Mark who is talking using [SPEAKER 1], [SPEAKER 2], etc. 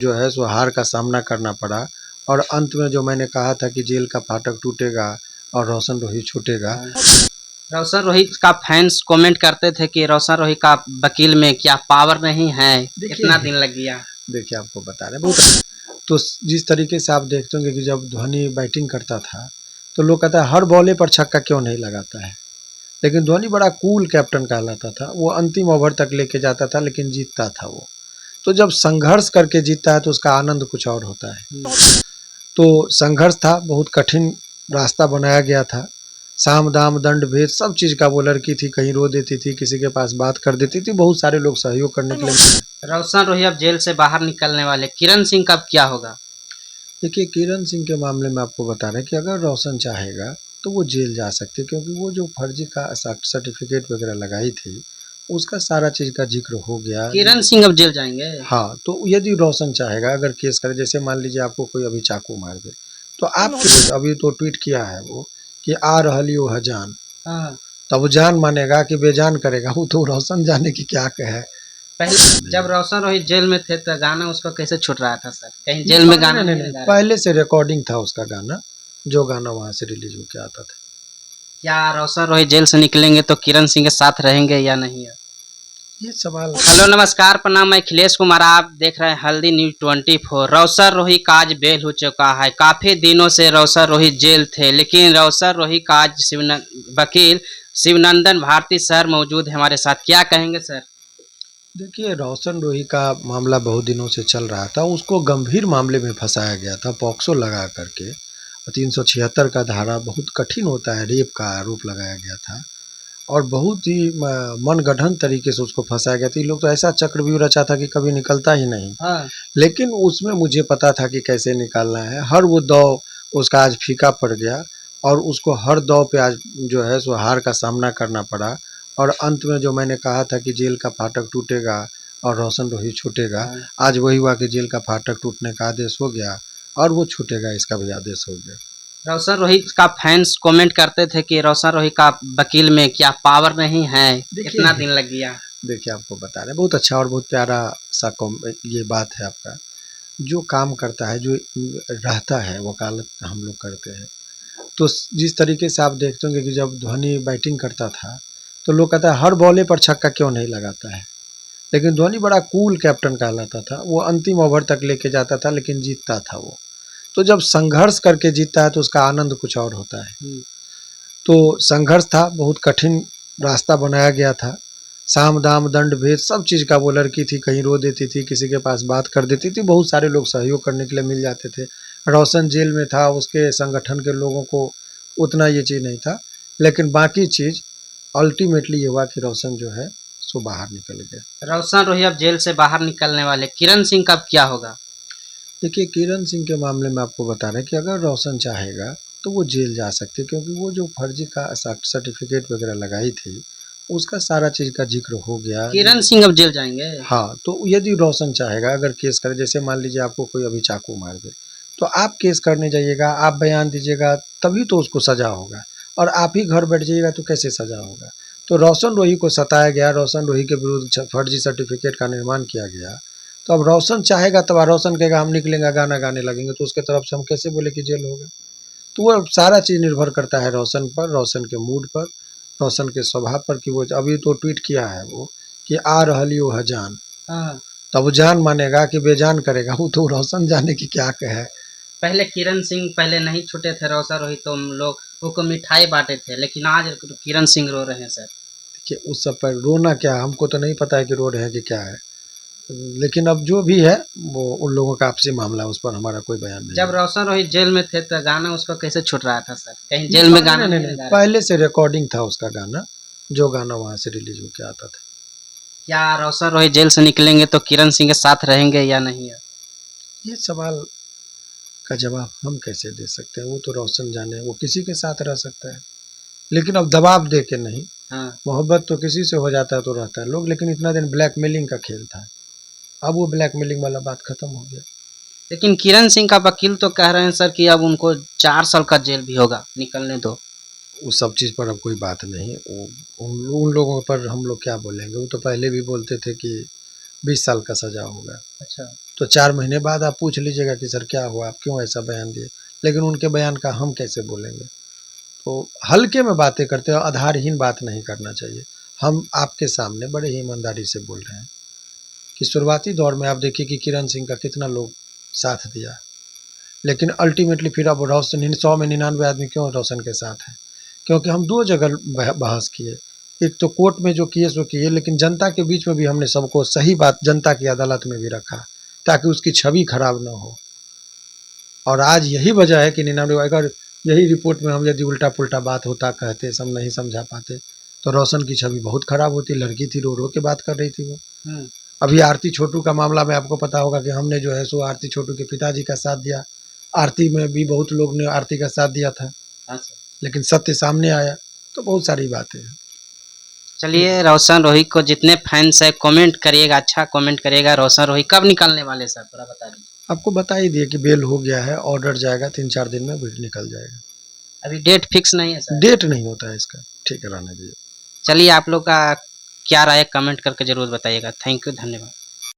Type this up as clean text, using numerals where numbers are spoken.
[SPEAKER 1] जो है सो हार का सामना करना पड़ा और अंत में जो मैंने कहा था कि जेल का फाटक टूटेगा और रोशन रोही छूटेगा।
[SPEAKER 2] रोशन रोहित का फैंस कमेंट करते थे कि रोशन रोहित का वकील में क्या पावर नहीं है, इतना दिन लग गया।
[SPEAKER 1] देखिए आपको बता रहे हैं बहुत। तो जिस तरीके से आप देखते होंगे कि जब धोनी बैटिंग करता था तो लोग कहता है हर बॉले पर छक्का क्यों नहीं लगाता है, लेकिन धोनी बड़ा कूल कैप्टन कहलाता था। वो अंतिम ओवर तक लेके जाता था लेकिन जीतता था वो। तो जब संघर्ष करके जीतता है तो उसका आनंद कुछ और होता है। तो संघर्ष था, बहुत कठिन रास्ता बनाया गया था। साम दाम दंड भेद सब चीज़ का वो लड़की थी, कहीं रो देती थी, किसी के पास बात कर देती थी, बहुत सारे लोग सहयोग करने के लिए।
[SPEAKER 2] रोशन रोही अब जेल से बाहर निकलने वाले, किरण सिंह का अब क्या होगा?
[SPEAKER 1] देखिए किरण सिंह के मामले में आपको बता रहे हैं कि अगर रोशन चाहेगा तो वो जेल जा सकते, क्योंकि वो जो फर्जी का सर्टिफिकेट वगैरह लगाई थी उसका सारा चीज़ का जिक्र हो गया।
[SPEAKER 2] किरण सिंह अब जेल जाएंगे?
[SPEAKER 1] हाँ, तो यदि रोशन चाहेगा अगर केस करे, जैसे मान लीजिए आपको कोई अभी चाकू मार दे तो आप अभी तो ट्वीट किया है वो कि आ रहली हो जान, तब वो जान मानेगा कि बेजान करेगा, वो तो रोशन जाने की क्या कहे।
[SPEAKER 2] पहले जब रोशन रोहित जेल में थे तो गाना उसका कैसे छूट रहा था सर? कहीं जेल में गाना नहीं,
[SPEAKER 1] पहले से रिकॉर्डिंग था उसका गाना, जो गाना वहाँ से रिलीज होके आता था।
[SPEAKER 2] क्या रोशन रोहित जेल से निकलेंगे तो किरण सिंह के साथ रहेंगे या नहीं?
[SPEAKER 1] ये सवाल।
[SPEAKER 2] हेलो नमस्कार प्रणाम, मैं अखिलेश कुमार, आप देख रहे हैं हल्दी न्यूज 24। रोशन रोहित का आज बेल हो चुका है। काफी दिनों से रोशन रोहित जेल थे, लेकिन रोशन रोहित का आज वकील शिवनंदन भारती सर मौजूद है हमारे साथ। क्या कहेंगे सर?
[SPEAKER 1] देखिए रोशन रोही का मामला बहुत दिनों से चल रहा था, उसको गंभीर मामले में फंसाया गया था पॉक्सो लगा करके। 376 का धारा बहुत कठिन होता है, रेप का आरोप लगाया गया था और बहुत ही मनगढ़ंत तरीके से उसको फंसाया गया था। ये लोग तो ऐसा चक्रव्यूह रचा था कि कभी निकलता ही नहीं। लेकिन उसमें मुझे पता था कि कैसे निकालना है। हर वो दाव उसका आज फीका पड़ गया और उसको हर दाव पे आज जो है सो हार का सामना करना पड़ा और अंत में जो मैंने कहा था कि जेल का फाटक टूटेगा और रोशन रोही छूटेगा, आज वही हुआ कि जेल का फाटक टूटने का आदेश हो गया और वो छूटेगा, इसका भी आदेश हो गया।
[SPEAKER 2] रोशन रोहित का फैंस कमेंट करते थे कि रोशन रोहित का वकील में क्या पावर नहीं है, इतना दिन लग गया।
[SPEAKER 1] देखिए आपको बता रहे हैं बहुत अच्छा और बहुत प्यारा सा ये बात है आपका। जो काम करता है, जो रहता है, वकालत हम लोग करते हैं। तो जिस तरीके से आप देखते होंगे कि जब धोनी बैटिंग करता था तो लोग कहता है हर बॉले पर छक्का क्यों नहीं लगाता है, लेकिन धोनी बड़ा कूल कैप्टन कहलाता था। वो अंतिम ओवर तक लेके जाता था लेकिन जीतता था वो। तो जब संघर्ष करके जीतता है तो उसका आनंद कुछ और होता है। तो संघर्ष था, बहुत कठिन रास्ता बनाया गया था। साम दाम दंड भेद सब चीज़ का वो लड़की थी, कहीं रो देती थी, किसी के पास बात कर देती थी, बहुत सारे लोग सहयोग करने के लिए मिल जाते थे। रोशन जेल में था, उसके संगठन के लोगों को उतना ये चीज़ नहीं था, लेकिन बाकी चीज़ अल्टीमेटली ये हुआ कि रोशन जो है सो बाहर निकल गए।
[SPEAKER 2] रोशन रोहित अब जेल से बाहर निकलने वाले, किरण सिंह का अब क्या होगा?
[SPEAKER 1] देखिए किरण सिंह के मामले में आपको बता रहे हैं कि अगर रोशन चाहेगा तो वो जेल जा सकते, क्योंकि वो जो फर्जी का सर्टिफिकेट वगैरह लगाई थी उसका सारा चीज़ का जिक्र हो गया।
[SPEAKER 2] किरण सिंह अब जेल जाएंगे?
[SPEAKER 1] हाँ, तो यदि रोशन चाहेगा अगर केस करे, जैसे मान लीजिए आपको कोई अभी चाकू मार दे तो आप केस करने जाइएगा, आप बयान दीजिएगा, तभी तो उसको सज़ा होगा। और आप ही घर बैठ जाइएगा तो कैसे सज़ा होगा। तो रोशन रोही को सताया गया, रोशन रोही के विरुद्ध फर्जी सर्टिफिकेट का निर्माण किया गया। तो अब रोशन चाहेगा तब रोशन कहेगा हम निकलेंगे, गाना गाने लगेंगे, तो उसके तरफ से हम कैसे बोले कि जेल होगा। तो वो सारा चीज़ निर्भर करता है रोशन पर, रोशन के मूड पर, रोशन के स्वभाव पर कि वो अभी तो ट्वीट किया है वो कि आ रहली हो जान, तब वो जान मानेगा कि बेजान करेगा, वो तो रोशन जाने की क्या कहे।
[SPEAKER 2] पहले किरण सिंह पहले नहीं छूटे थे रोशन रोहित, तो हम लोग उनको मिठाई बांटे थे, लेकिन आज किरण सिंह रो रहे हैं सर।
[SPEAKER 1] देखिए उस सब पर रोना क्या, हमको तो नहीं पता है कि रो रहे हैं कि क्या है, लेकिन अब जो भी है वो उन लोगों का आपसी मामला है, उस पर हमारा कोई बयान नहीं।
[SPEAKER 2] जब रोशन रोहित जेल में थे तो गाना उसका कैसे छूट रहा था सर? कहीं जेल में गाना नहीं,
[SPEAKER 1] पहले से रिकॉर्डिंग था उसका गाना, जो गाना वहाँ से रिलीज होके आता था।
[SPEAKER 2] क्या रोशन रोहित जेल से निकलेंगे तो किरण सिंह के साथ रहेंगे या नहीं?
[SPEAKER 1] ये सवाल का जवाब हम कैसे दे सकते हैं, वो तो रोशन जाने, वो किसी के साथ रह सकता है, लेकिन अब दबाव दे के नहीं। मोहब्बत तो किसी से हो जाता है तो रहता है लोग, लेकिन इतना दिन ब्लैकमेलिंग का खेल था, अब वो ब्लैकमेलिंग वाला बात खत्म हो गया।
[SPEAKER 2] लेकिन किरण सिंह का वकील तो कह रहे हैं सर कि अब उनको 4 साल का जेल भी होगा, निकलने दो।
[SPEAKER 1] उस सब चीज़ पर अब कोई बात नहीं, वो उन लोगों पर हम लोग क्या बोलेंगे, वो तो पहले भी बोलते थे कि 20 साल का सज़ा होगा।
[SPEAKER 2] अच्छा।
[SPEAKER 1] तो 4 महीने बाद आप पूछ लीजिएगा कि सर क्या हुआ, आप क्यों ऐसा बयान दिए? लेकिन उनके बयान का हम कैसे बोलेंगे? तो हल्के में बातें करते हैं, आधारहीन बात नहीं करना चाहिए। हम आपके सामने बड़े ही ईमानदारी से बोल रहे हैं कि शुरुआती दौर में आप देखिए कि किरण सिंह का कितना लोग साथ दिया, लेकिन अल्टीमेटली फिर अब रोशन 100 में 99 आदमी क्यों रोशन के साथ हैं? क्योंकि हम 2 जगह बहस किए। एक तो कोर्ट में जो किए सो किए, लेकिन जनता के बीच में भी हमने सबको सही बात जनता की अदालत में भी रखा, ताकि उसकी छवि खराब ना हो। और आज यही वजह है कि 99 अगर यही रिपोर्ट में हम यदि उल्टा-पुल्टा बात होता, कहते, सब नहीं समझा पाते, तो रोशन की छवि बहुत खराब होती। लड़की थी, रो-रो के बात कर रही थी वो। अभी आरती छोटू का मामला में आपको पता होगा कि हमने जो है सो आरती छोटू के पिताजी का साथ दिया। आरती में भी बहुत लोग ने आरती का साथ दिया था, लेकिन सत्य सामने आया। तो बहुत सारी बातें हैं।
[SPEAKER 2] चलिए, रोशन रोही को जितने फैंस है कमेंट करिएगा, अच्छा कमेंट करिएगा। रोशन रोही कब निकलने वाले सर, थोड़ा बता दीजिए।
[SPEAKER 1] आपको बता ही दिए कि बेल हो गया है, ऑर्डर जाएगा, 3-4 दिन में बिल निकल जाएगा।
[SPEAKER 2] अभी डेट फिक्स नहीं है सर?
[SPEAKER 1] डेट नहीं होता है इसका, ठीक है, रहने दीजिए।
[SPEAKER 2] चलिए, आप लोग का क्या राय है कमेंट करके जरूर बताइएगा। थैंक यू, धन्यवाद।